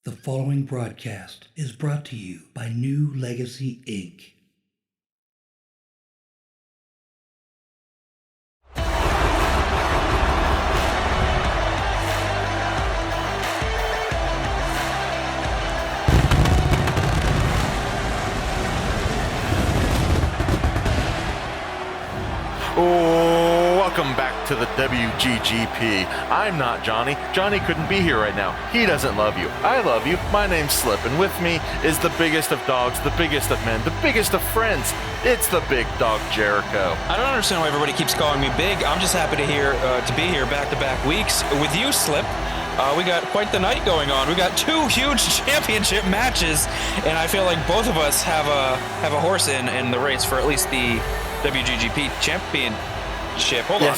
The following broadcast is brought to you by newLEGACYinc. Welcome back to the WGGP. I'm not Johnny. Johnny couldn't be here right now. He doesn't love you. I love you. My name's Slip, and with me is the biggest of dogs, the biggest of men, the biggest of friends. It's the big dog, Jericho. I don't understand why everybody keeps calling me big. I'm just happy to be here back-to-back weeks with you, Slip. We got quite the night going on. We got two huge championship matches, and I feel like both of us have a horse in the race for at least the WGGP Championship. Hold on.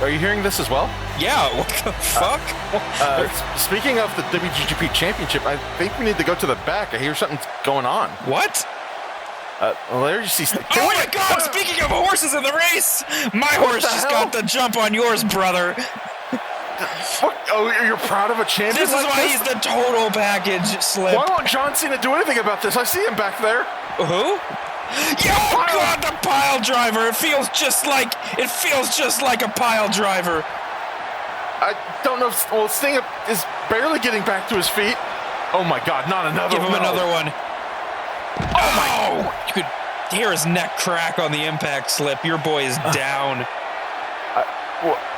Are you hearing this as well? Yeah, what the fuck? Speaking of the WGGP Championship, I think we need to go to the back. I hear something's going on. What? Well, there you see. Oh my god, speaking of horses in the race, my horse just got the jump on yours, brother. Oh, you're proud of a champion? This is why he's the total package, Slip. Why won't John Cena do anything about this? I see him back there. Who? Oh god, the pile driver! It feels just like a pile driver. I don't know. Well, Sting is barely getting back to his feet. Oh my god, not another one. Give him another one. Oh! You could hear his neck crack on the impact, Slip. Your boy is down.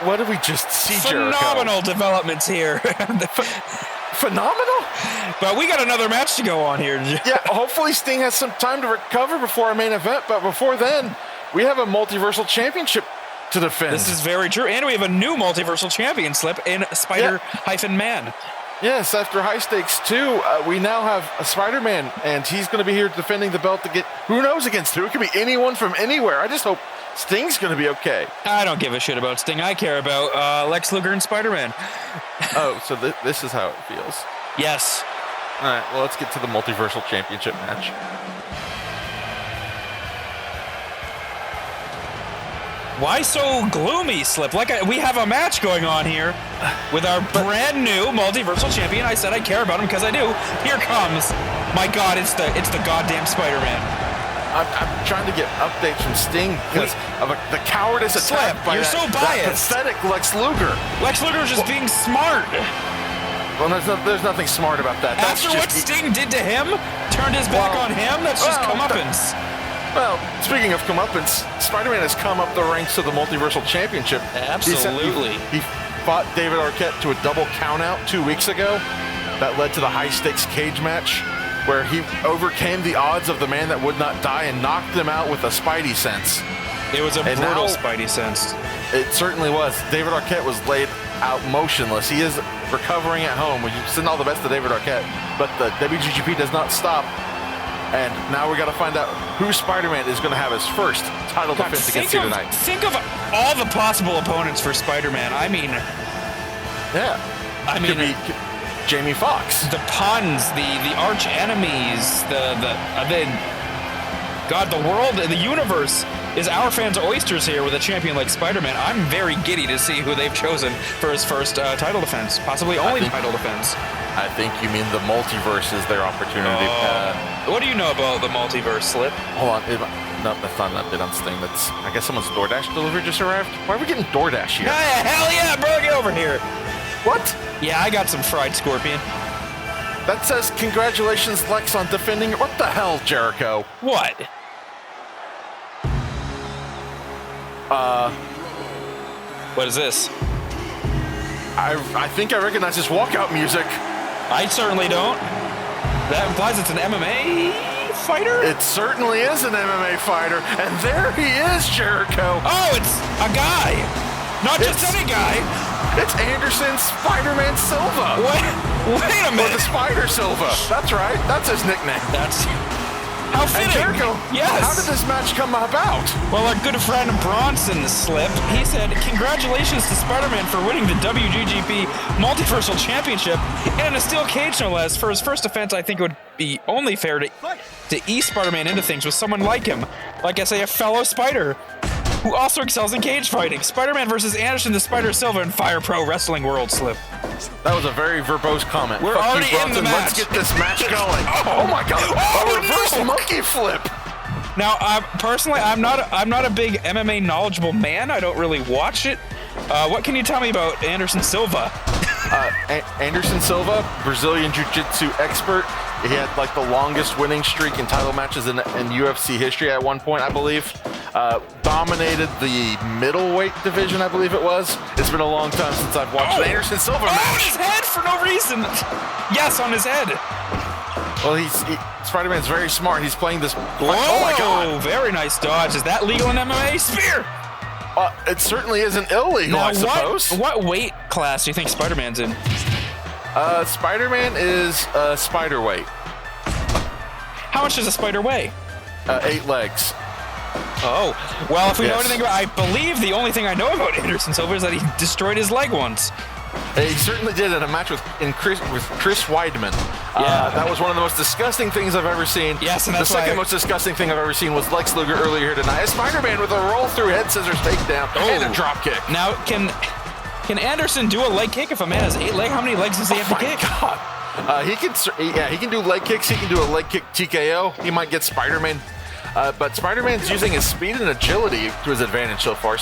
What did we just see, Jericho? Phenomenal developments here. Phenomenal? But we got another match to go on here. Yeah, hopefully Sting has some time to recover before our main event, but before then, we have a Multiversal Championship to defend. This is very true, and we have a new Multiversal Champion, Slip, in Spider-Man. Yes, after High Stakes 2, we now have a Spider-Man, and he's going to be here defending the belt to get, who knows against who? It could be anyone from anywhere. I just hope Sting's going to be okay. I don't give a shit about Sting. I care about Lex Luger and Spider-Man. Oh, so this is how it feels. Yes. All right, well, let's get to the Multiversal Championship match. Why so gloomy, Slip? We have a match going on here with our brand new Multiversal Champion. I said I care about him because I do. Here comes. My God, it's the goddamn Spider-Man. I'm trying to get updates from Sting because of the cowardice attack by that pathetic Lex Luger. Lex Luger is just being smart. Well, there's nothing smart about that. After what Sting did to him, turned his back on him, that's just comeuppance. Well, speaking of comeuppance, Spider-Man has come up the ranks to the Multiversal Championship. Absolutely. He fought David Arquette to a double countout 2 weeks ago. That led to the high-stakes cage match, where he overcame the odds of the man that would not die and knocked him out with a Spidey sense. It was a brutal Spidey sense. It certainly was. David Arquette was laid out motionless. He is recovering at home. We send all the best to David Arquette, but the WGGP does not stop. And now we got to find out who Spider-Man is going to have his first title defense against you tonight. Think of all the possible opponents for Spider-Man. I mean, could be Jamie Foxx. The puns, the arch enemies, the world, the universe is our fans' oysters here with a champion like Spider-Man. I'm very giddy to see who they've chosen for his first title defense, possibly only title defense. I think you mean the multiverse is their opportunity. What do you know about the multiverse, Slip? Hold on. No, that's not an update on Sting. I guess someone's DoorDash delivery just arrived. Why are we getting DoorDash here? Hell yeah, bro, get over here. What? Yeah, I got some fried scorpion. That says, congratulations, Lex, on defending. What the hell, Jericho? What? What is this? I think I recognize this walkout music. I certainly don't. That implies it's an MMA fighter? It certainly is an MMA fighter. And there he is, Jericho. Oh, it's a guy. Not just any guy. It's Anderson Spider-Man Silva. Wait a minute. Or the Spider Silva. That's right. That's his nickname. How fitting. And Jericho, yes. How did this match come about? Well, our good friend Bronson Slip, he said, congratulations to Spider-Man for winning the WGGP Multiversal Championship and in a steel cage, no less. For his first defense, I think it would be only fair to ease Spider-Man into things with someone like him. Like I say, a fellow Spider who also excels in cage fighting. Spider-Man versus Anderson the Spider Silva in Fire Pro Wrestling World, Slip. That was a very verbose comment. We're Fuck you, already in the Bronson. match. Let's get this match going. Oh my God! A reverse monkey flip. Now, personally, I'm not a big MMA knowledgeable man. I don't really watch it. What can you tell me about Anderson Silva? Anderson Silva, Brazilian Jiu-Jitsu expert. He had like the longest winning streak in title matches in UFC history at one point, I believe. Dominated the middleweight division, I believe it was. It's been a long time since I've watched an Anderson Silva match. On his head for no reason. Yes, on his head. Well, Spider-Man's very smart. He's playing this. Whoa, oh my God! Very nice dodge. Is that legal in MMA? Spear. It certainly isn't illegal, Now, I suppose. What weight class do you think Spider-Man's in? Spider-Man is spider weight. How much does a spider weigh? 8 legs. Oh, well, if we know Yes. anything about, I believe the only thing I know about Anderson Silva is that he destroyed his leg once. He certainly did in a match with Chris Weidman. Yeah. That was one of the most disgusting things I've ever seen. Yes, and the that's why second most disgusting thing I've ever seen was Lex Luger earlier here tonight. A Spider-Man with a roll-through head scissors takedown and a drop kick. Now, can Anderson do a leg kick if a man has 8 legs? How many legs does he have to kick? God. He can do leg kicks. He can do a leg kick TKO. He might get Spider-Man. But Spider-Man's using his speed and agility to his advantage so far.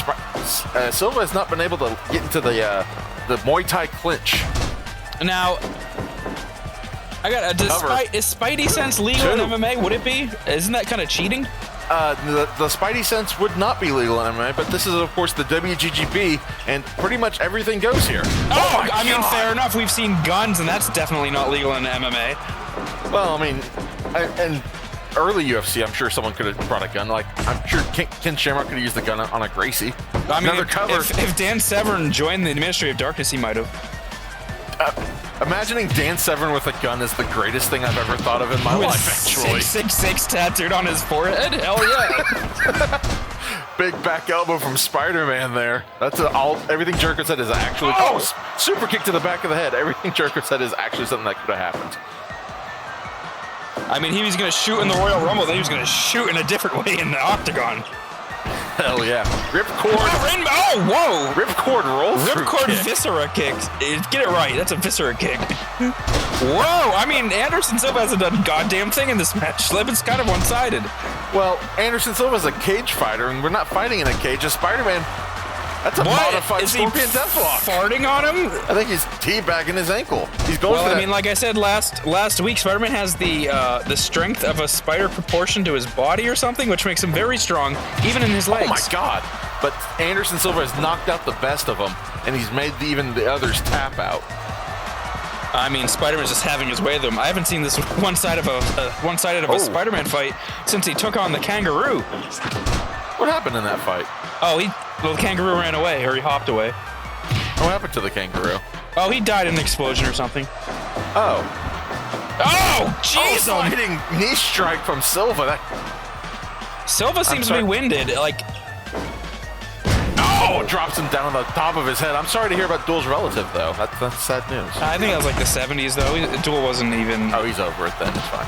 Silva has not been able to get into the Muay Thai clinch. Now, is Spidey sense legal in MMA? Would it be? Isn't that kind of cheating? The Spidey sense would not be legal in MMA, but this is, of course, the WGGP, and pretty much everything goes here. Oh, I mean, fair enough. We've seen guns, and that's definitely not legal in MMA. Well, I mean, and early UFC, I'm sure someone could have brought a gun. Like, I'm sure Ken Shamrock could have used the gun on a Gracie. I mean, cover. If Dan Severn joined the Ministry of Darkness, he might have. Imagining Dan Severn with a gun is the greatest thing I've ever thought of in my life, actually. 666 tattooed on his forehead? Hell yeah. Big back elbow from Spider-Man there. That's everything Jericho said is actually... super kick to the back of the head. Everything Jericho said is actually something that could have happened. I mean, he was going to shoot in the Royal Rumble, then he was going to shoot in a different way in the Octagon. Hell yeah. Ripcord. Oh, whoa. Ripcord roll through Ripcord kick. Viscera kicks. Get it right. That's a Viscera kick. Whoa. I mean, Anderson Silva hasn't done a goddamn thing in this match. It's kind of one-sided. Well, Anderson Silva's a cage fighter, and we're not fighting in a cage. A Spider-Man, that's a modified Is he Scorpion Deathlock. farting on him? I think he's teabagging his ankle. He's going for Well, that. I mean, like I said last week, Spider-Man has the strength of a spider proportion to his body or something, which makes him very strong, even in his legs. Oh my God. But Anderson Silva has knocked out the best of them, and he's made even the others tap out. I mean, Spider-Man's just having his way with him. I haven't seen this one-sided of a Spider-Man fight since he took on the kangaroo. What happened in that fight? Oh, the kangaroo ran away, or he hopped away. What happened to the kangaroo? Oh, he died in an explosion or something. Oh, jeez! sliding knee strike from Silva. Silva seems to be winded. Like, Drops him down on the top of his head. I'm sorry to hear about Duel's relative, though. That's sad news. I think that was like the 70s, though. Duel wasn't even... Oh, he's over it then. It's fine.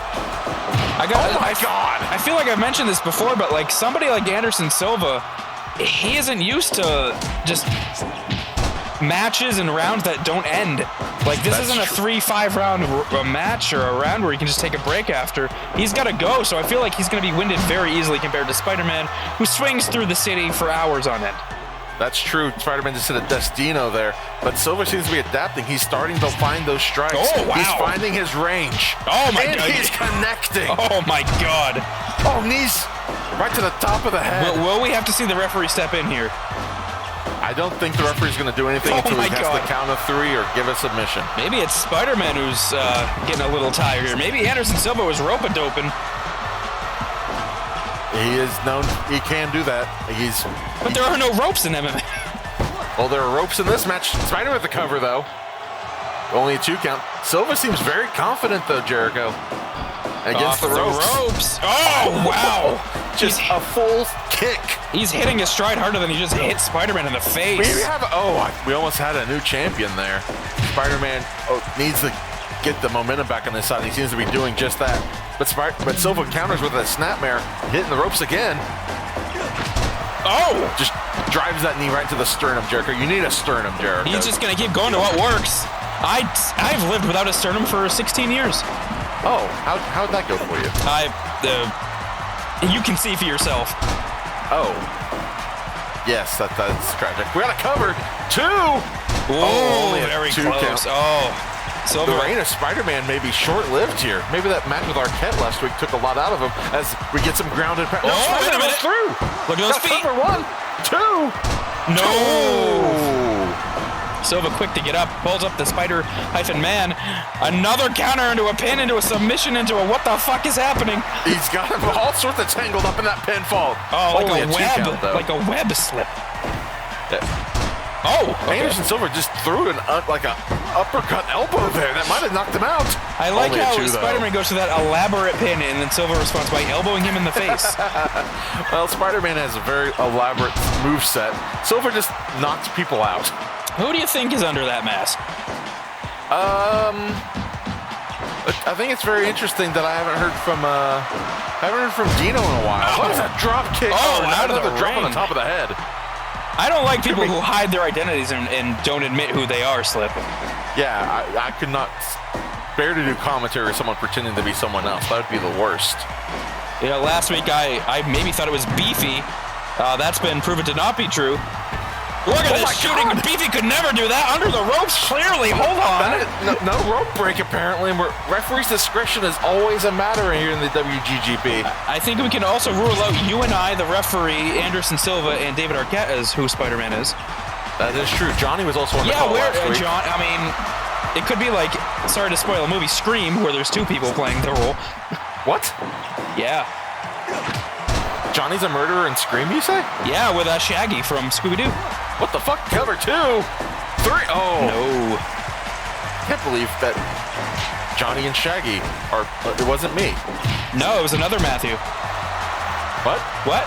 Oh my God! I feel like I've mentioned this before, but like somebody like Anderson Silva, he isn't used to just matches and rounds that don't end. Like, this isn't a 3-5 round match or a round where you can just take a break after. He's got to go, so I feel like he's going to be winded very easily compared to Spider-Man, who swings through the city for hours on end. That's true. Spider-Man just hit a Destino there, but Silva seems to be adapting. He's starting to find those strikes. Oh, wow. He's finding his range. Oh, my God. And he's connecting. Oh, my God. Oh, knees right to the top of the head. Will we have to see the referee step in here? I don't think the referee's going to do anything until he has the count of 3 or give a submission. Maybe it's Spider-Man who's getting a little tired here. Maybe Anderson Silva was rope-a-doping. He is known. He can do that. But there are no ropes in MMA. Well, there are ropes in this match. Spider with the cover, though. Only a 2 count. Silva seems very confident, though, Jericho. Against the ropes. Oh, wow. Just a full kick. He's hitting his stride harder than he just hit Spider-Man in the face. We almost had a new champion there. Spider-Man needs to get the momentum back on his side. He seems to be doing just that. But Silva counters with a snapmare, hitting the ropes again. Just drives that knee right to the sternum, Jericho. You need a sternum, Jericho. He's just going to keep going to what works. I've lived without a sternum for 16 years. Oh, how'd that go for you? You can see for yourself. Oh. Yes, that's tragic. We got a cover. 2! Oh, only a very 2 close. count. Oh, Silva. The reign of Spider-Man may be short-lived here. Maybe that match with Arquette last week took a lot out of him as we get some grounded. Oh, wait a minute. Through. Look at those feet. Cover 1, 2. No. Oh. Silva quick to get up, pulls up the Spider-Man. Another counter into a pin, into a submission, into a what the fuck is happening? He's got him all sorts of tangled up in that pinfall. Oh, like only a web, like a web slip. Yeah. Oh, okay. Anderson Silva just threw an uppercut elbow there. That might have knocked him out. I like Only a how 2, Spider-Man goes to that elaborate pin, and then Silva responds by elbowing him in the face. Well, Spider-Man has a very elaborate moveset. Silva just knocks people out. Who do you think is under that mask? I think it's very interesting that I haven't heard from Dino in a while. What is that drop kick? Oh, out of the drop on ring. the top of the head. I don't like people who hide their identities and don't admit who they are, Slip. Yeah, I could not bear to do commentary with someone pretending to be someone else. That would be the worst. You know, last week I maybe thought it was Beefy. That's been proven to not be true. Look at this shooting. God. Beefy could never do that. Under the ropes, clearly. Hold on. No rope break, apparently. Referee's discretion is always a matter here in the WGGP. I think we can also rule out you and I, the referee, Anderson Silva, and David Arquette as who Spider-Man is. That is true. Johnny was also on the call last week. John, I mean, it could be like, sorry to spoil a movie, Scream, where there's 2 people playing the role. What? Yeah. Johnny's a murderer in Scream, you say? Yeah, with Shaggy from Scooby-Doo. What the fuck? Cover 2, 3. Oh no! Can't believe that Johnny and Shaggy are. It wasn't me. No, it was another Matthew. What? What?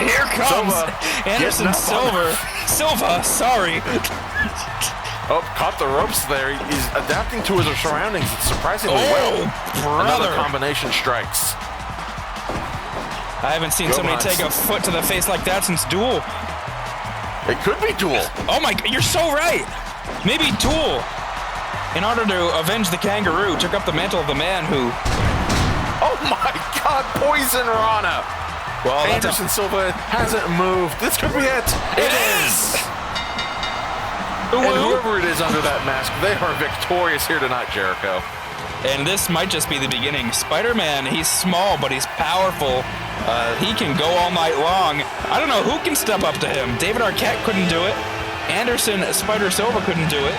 Here comes Silva. Anderson Silva. Sorry. Oh, caught the ropes there. He's adapting to his surroundings surprisingly well. Brother. Another combination strikes. I haven't seen somebody take a foot to the face like that since Duel. It could be Duel. Oh my, you're so right. Maybe Duel, in order to avenge the kangaroo, took up the mantle of the man who... Oh my God, Poison Rana. Well, Anderson Silva hasn't moved. This could be it. It is. And whoever it is under that mask, they are victorious here tonight, Jericho. And this might just be the beginning. Spider-Man, he's small, but he's powerful. He can go all night long. I don't know who can step up to him. David Arquette couldn't do it. Anderson Spider Silva couldn't do it.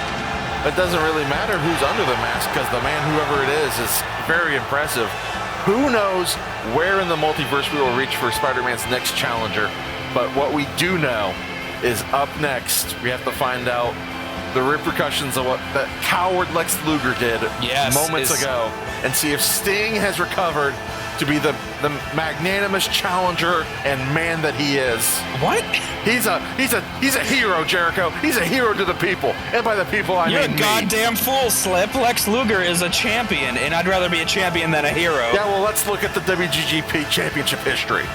It doesn't really matter who's under the mask because the man, whoever it is very impressive. Who knows where in the multiverse we will reach for Spider-Man's next challenger. But what we do know is up next, we have to find out the repercussions of what that coward Lex Luger did moments ago and see if Sting has recovered to be the magnanimous challenger and man that he is. What? He's a hero, Jericho. He's a hero to the people. And by the people, I mean me. You're a goddamn fool, Slip. Lex Luger is a champion, and I'd rather be a champion than a hero. Yeah, well, let's look at the WGGP championship history.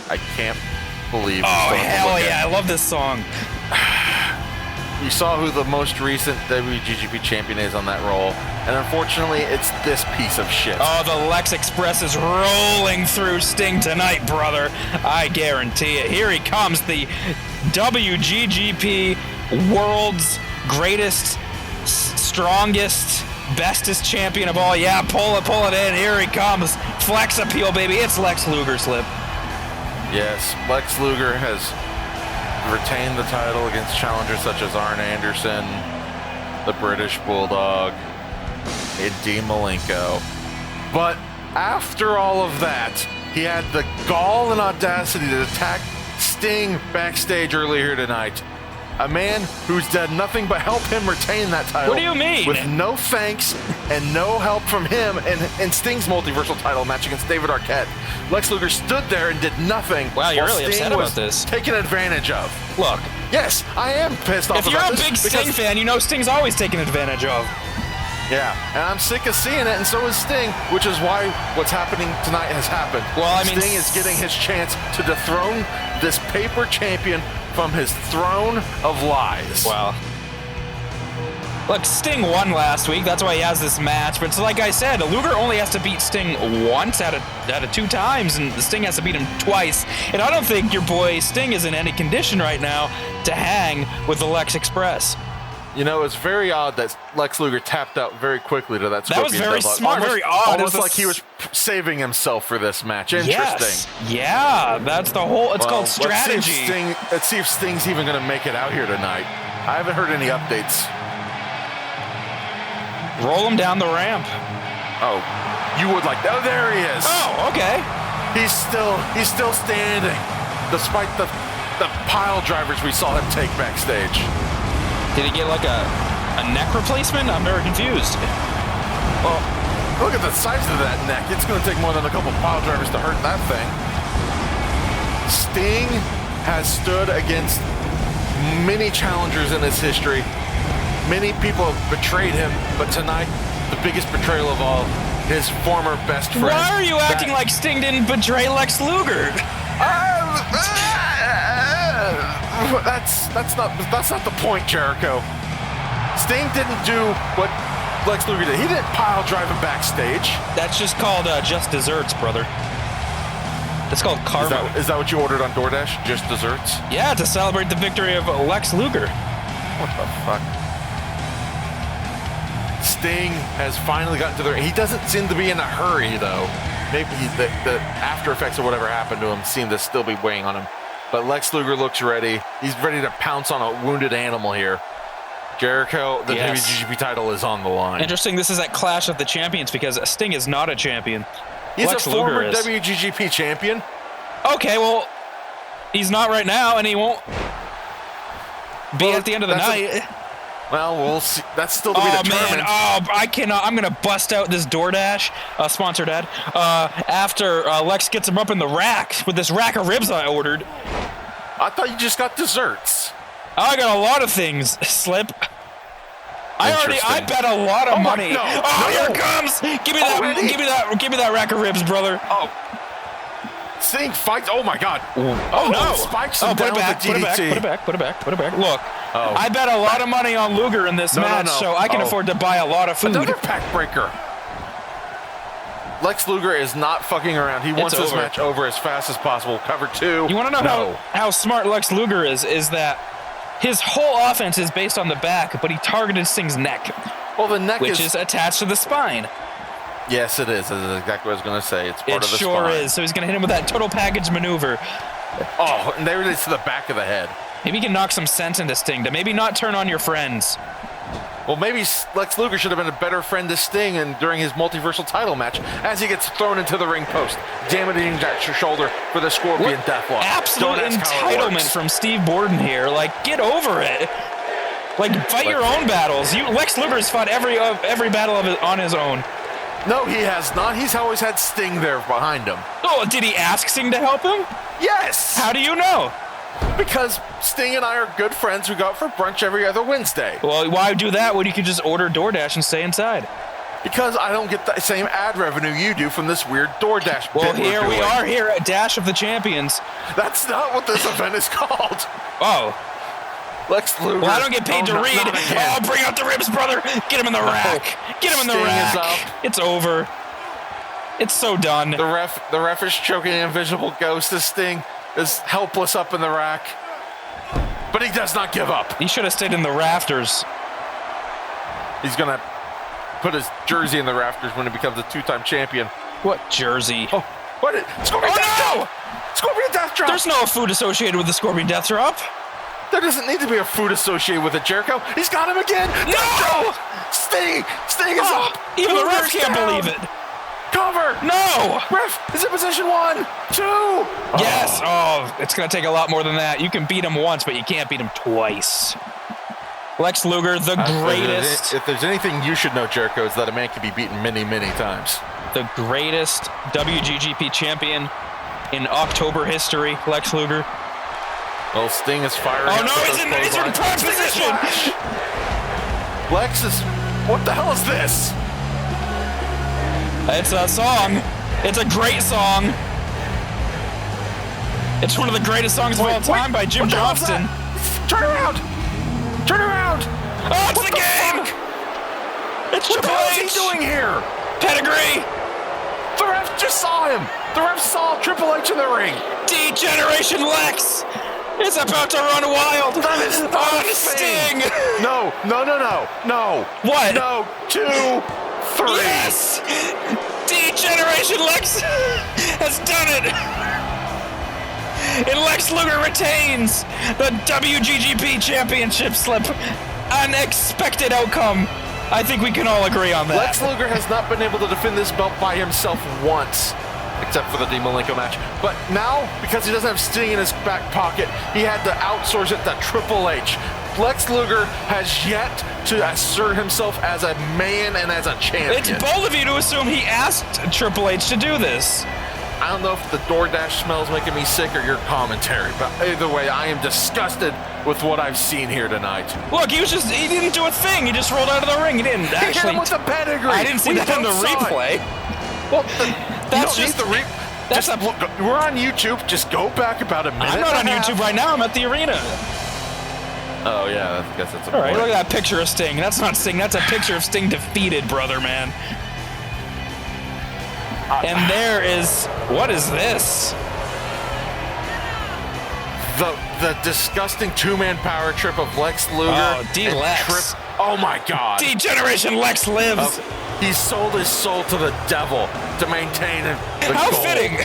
I can't believe. Oh, hell yeah. I love this song. you saw who the most recent WGGP champion is on that roll, and unfortunately, it's this piece of shit. Oh, the Lex Express is rolling through Sting tonight, brother. I guarantee it. Here he comes, the WGGP world's greatest, strongest, bestest champion of all. Yeah, pull it in. Here he comes. Flex appeal, baby. It's Lex Luger, Slip. Yes, Lex Luger has retained the title against challengers such as Arn Anderson, the British Bulldog, and Dean Malenko. But after all of that, he had the gall and audacity to attack Sting backstage earlier tonight. A man who's done nothing but help him retain that title. What do you mean? With no thanks and no help from him in Sting's multiversal title match against David Arquette. Lex Luger stood there and did nothing. Wow, you're while really Sting upset was about this. taken advantage of. Look, Yes, I am pissed off if you're about a this big Sting because- fan, you know Sting's always taken advantage of. Yeah, and I'm sick of seeing it, and so is Sting, which is why what's happening tonight has happened. Well, I mean, Sting is getting his chance to dethrone this paper champion from his throne of lies. Wow. Look, Sting won last week. That's why he has this match. But so like I said, Luger only has to beat Sting once out of 2 times, and Sting has to beat him twice. And I don't think your boy Sting is in any condition right now to hang with the Lex Express. You know, it's very odd that Lex Luger tapped out very quickly to that Scorpion That was very deadlock. smart, very odd. Almost like he was saving himself for this match. Interesting. Yes. Yeah, that's the whole. It's called strategy. Let's see if Sting's even going to make it out here tonight. I haven't heard any updates. Roll him down the ramp. Oh, you would like that? Oh, there he is. Oh, okay. He's still standing, despite the pile drivers we saw him take backstage. Did he get like a neck replacement? I'm very confused. Well, look at the size of that neck. It's going to take more than a couple pile drivers to hurt that thing. Sting has stood against many challengers in his history. Many people have betrayed him, but tonight, the biggest betrayal of all, his former best friend. Why are you acting like Sting didn't betray Lex Luger? That's not the point, Jericho. Sting didn't do what Lex Luger did. He didn't pile drive him backstage. That's just called just desserts, brother. It's called karma. Is that what you ordered on DoorDash? Just desserts? Yeah, to celebrate the victory of Lex Luger. What the fuck? Sting has finally gotten to the ring. He doesn't seem to be in a hurry, though. Maybe the after effects of whatever happened to him seem to still be weighing on him. But Lex Luger looks ready. He's ready to pounce on a wounded animal here. Jericho, the WGGP title is on the line. Interesting, this is at Clash of the Champions because Sting is not a champion. He's Lex a former Luger is. WGGP champion. Okay, well, he's not right now, and he won't be at the end of the night. Well, we'll see. That's still to be determined. Man. Oh, I cannot. I'm going to bust out this DoorDash, sponsored ad, after Lex gets him up in the rack with this rack of ribs I ordered. I thought you just got desserts. I got a lot of things, Slip. I bet a lot of money. Here it comes. Give me that. Give me that rack of ribs, brother. Oh. Sting fights. Oh my God. Oh no. Spikes him down with the DDT. Put it back. Look, I bet a lot of money on Luger in this match, so I can afford to buy a lot of food. Another pack breaker. Lex Luger is not fucking around. He wants this match over as fast as possible. Cover 2. You want to know how smart Lex Luger is that his whole offense is based on the back, but he targeted Sting's neck. Well, the neck which is attached to the spine. Yes, it is. That's exactly what I was going to say. It's part of the spine. It sure is. So he's going to hit him with that total package maneuver. Oh, and there it is to the back of the head. Maybe you can knock some sense into Sting to maybe not turn on your friends. Well, maybe Lex Luger should have been a better friend to Sting and during his multiversal title match as he gets thrown into the ring post, damaging that shoulder for the Scorpion Deathlock. Absolute entitlement from Steve Borden here. Like, get over it. Like, fight your own battles. Lex Luger has fought every battle on his own. No, he has not. He's always had Sting there behind him. Oh, did he ask Sting to help him? Yes! How do you know? Because Sting and I are good friends who go out for brunch every other Wednesday. Well, why do that when you could just order DoorDash and stay inside? Because I don't get the same ad revenue you do from this weird DoorDash Well, bit here we are here at Dash of the Champions. That's not what this event is called. Oh. Lex Luger. Well, I don't get paid to read. Not again. Oh, bring out the ribs, brother. Get him in the rack. Get him in the Sting rack. is up. It's over. It's so done. The ref is choking an invisible ghost. This Sting is helpless up in the rack. But he does not give up. He should have stayed in the rafters. He's going to put his jersey in the rafters when he becomes a two-time champion. What jersey? Oh, what? Scorpion Death Drop! Scorpion Death Drop! There's no food associated with the Scorpion Death Drop. There doesn't need to be a food associated with it, Jericho. He's got him again. No! Sting is up. Even the ref Luger's can't down. believe it. Cover. No! Ref is in position 1, 2. Yes. Oh, it's going to take a lot more than that. You can beat him once, but you can't beat him twice. Lex Luger, the greatest. If there's anything you should know, Jericho, is that a man can be beaten many, many times. The greatest WGGP champion in October history, Lex Luger. Well, Sting is firing. Oh no, he's in prime position. Lex is. What the hell is this? It's a song. It's a great song. It's one of the greatest songs of all time by Jim Johnston. Turn around! Turn around! Oh, it's the game! It's What the Triple hell is H! he doing here? Pedigree! The ref just saw him! The ref saw Triple H in the ring! D-Generation Lex is about to run wild! That is not on a Sting! thing. No. What? No, 2, 3. Yes! D-Generation Lex has done it! And Lex Luger retains the WGGP Championship slip. Unexpected outcome. I think we can all agree on that. Lex Luger has not been able to defend this belt by himself once, except for the Dean Malenko match. But now, because he doesn't have Sting in his back pocket, he had to outsource it to Triple H. Lex Luger has yet to assert himself as a man and as a champion. It's bold of you to assume he asked Triple H to do this. I don't know if the DoorDash smell's making me sick or your commentary, but either way, I am disgusted with what I've seen here tonight. Look, he didn't do a thing. He just rolled out of the ring. He didn't He actually. hit him with a pedigree. I didn't see that in the both saw it. replay. Well, That's you just don't need the that's just look. We're on YouTube. Just go back about a minute. I'm not on and a half. YouTube right now. I'm at the arena. Oh yeah, I guess that's a All right, point. look at that picture of Sting. That's not Sting. That's a picture of Sting defeated, brother, man. And there is, what is this? The disgusting two-man power trip of Lex Luger. Oh, D-Lex. and Trip. Oh my God. D-Generation Lex lives. He sold his soul to the devil to maintain the How goal. fitting.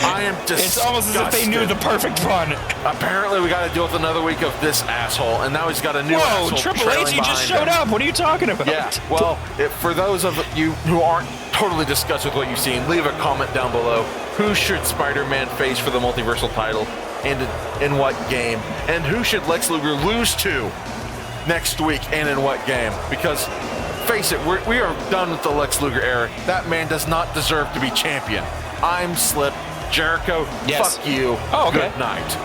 I am disgusted. It's almost as if they knew the perfect pun. Apparently, we got to deal with another week of this asshole, and now he's got a new asshole. Whoa, Triple H, he just showed up. What are you talking about? Yeah, well, for those of you who aren't totally disgusted with what you've seen, leave a comment down below. Who should Spider-Man face for the Multiversal title, and in what game? And who should Lex Luger lose to next week, and in what game? Because, face it, we are done with the Lex Luger era. That man does not deserve to be champion. I'm Slip. Jericho, Yes. fuck you. Oh, okay. Good night.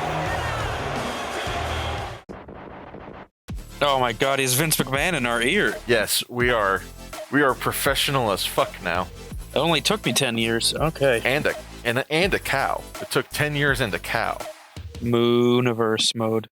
Oh my God, he's Vince McMahon in our ear. Yes, we are professional as fuck now. It only took me 10 years. Okay. And a cow. It took 10 years and a cow. Mooniverse mode.